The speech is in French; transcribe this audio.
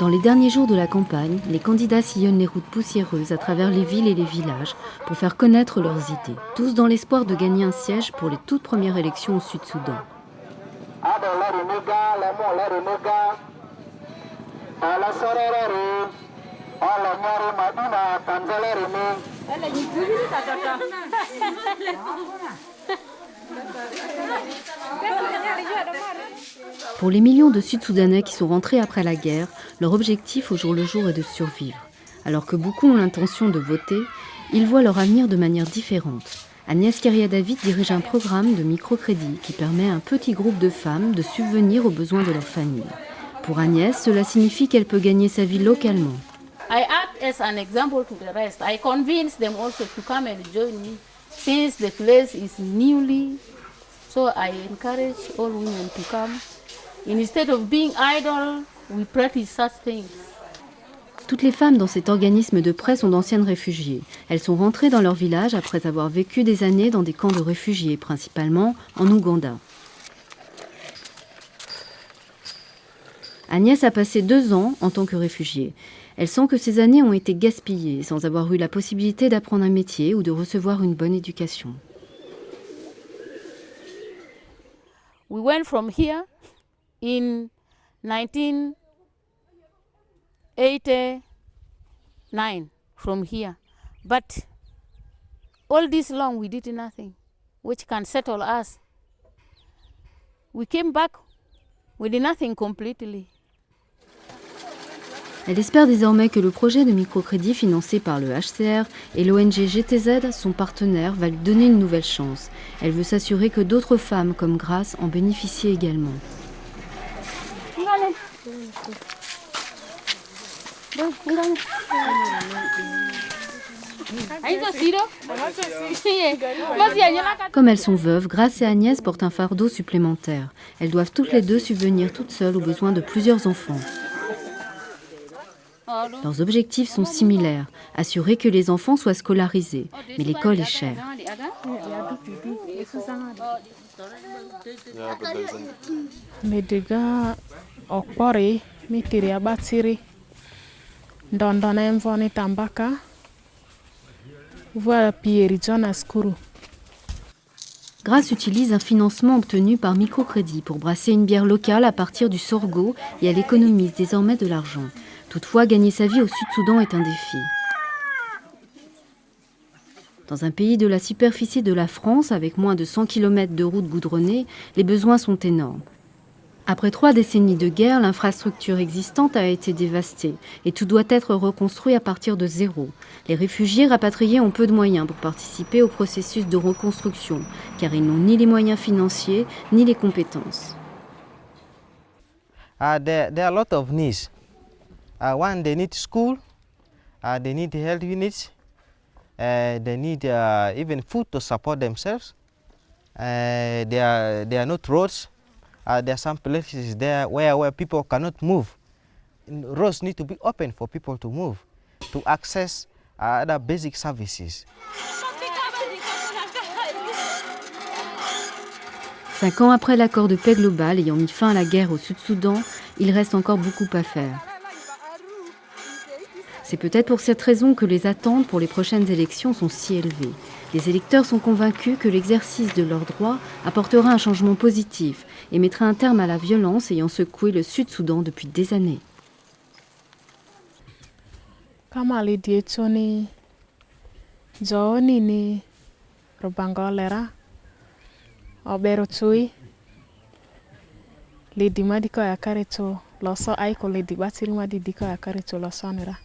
Dans les derniers jours de la campagne, les candidats sillonnent les routes poussiéreuses à travers les villes et les villages pour faire connaître leurs idées, tous dans l'espoir de gagner un siège pour les toutes premières élections au Sud-Soudan. Pour les millions de Sud-Soudanais qui sont rentrés après la guerre, leur objectif au jour le jour est de survivre. Alors que beaucoup ont l'intention de voter, ils voient leur avenir de manière différente. Agnès Keria-David dirige un programme de microcrédit qui permet à un petit groupe de femmes de subvenir aux besoins de leur famille. Pour Agnès, cela signifie qu'elle peut gagner sa vie localement. I act as an example to the rest. I convince them also to come and join me since the place is newly. So I encourage all women to come. Instead of being idle, we practice such things. Toutes les femmes dans cet organisme de prêt sont d'anciennes réfugiées. Elles sont rentrées dans leur village après avoir vécu des années dans des camps de réfugiés, principalement en Ouganda. Agnès a passé 2 ans en tant que réfugiée. Elle sent que ces années ont été gaspillées sans avoir eu la possibilité d'apprendre un métier ou de recevoir une bonne éducation. We went from here in 1989 from here. But all this long we did nothing which can settle us. We came back with nothing completely. Elle espère désormais que le projet de microcrédit financé par le HCR et l'ONG GTZ, son partenaire, va lui donner une nouvelle chance. Elle veut s'assurer que d'autres femmes comme Grace en bénéficient également. Comme elles sont veuves, Grace et Agnès portent un fardeau supplémentaire. Elles doivent toutes les deux subvenir toutes seules aux besoins de plusieurs enfants. Leurs objectifs sont similaires, assurer que les enfants soient scolarisés, mais l'école est chère. Grace utilise un financement obtenu par microcrédit pour brasser une bière locale à partir du sorgho et elle économise désormais de l'argent. Toutefois, gagner sa vie au Sud-Soudan est un défi. Dans un pays de la superficie de la France, avec moins de 100 km de routes goudronnées, les besoins sont énormes. Après 3 décennies de guerre, l'infrastructure existante a été dévastée et tout doit être reconstruit à partir de zéro. Les réfugiés rapatriés ont peu de moyens pour participer au processus de reconstruction, car ils n'ont ni les moyens financiers ni les compétences. There are a lot of needs. One, they need school, they need health units, they need even food to support themselves. There are not roads. There are some places there where people cannot move. Roads need to be open for people to move, to access other basic services. 5 ans après l'accord de paix global ayant mis fin à la guerre au Sud-Soudan, il reste encore beaucoup à faire. C'est peut-être pour cette raison que les attentes pour les prochaines élections sont si élevées. Les électeurs sont convaincus que l'exercice de leurs droits apportera un changement positif et mettra un terme à la violence ayant secoué le Sud-Soudan depuis des années. Ledi madiko ya kareto loso aiko ledi batiri madidiko ya kareto losonera.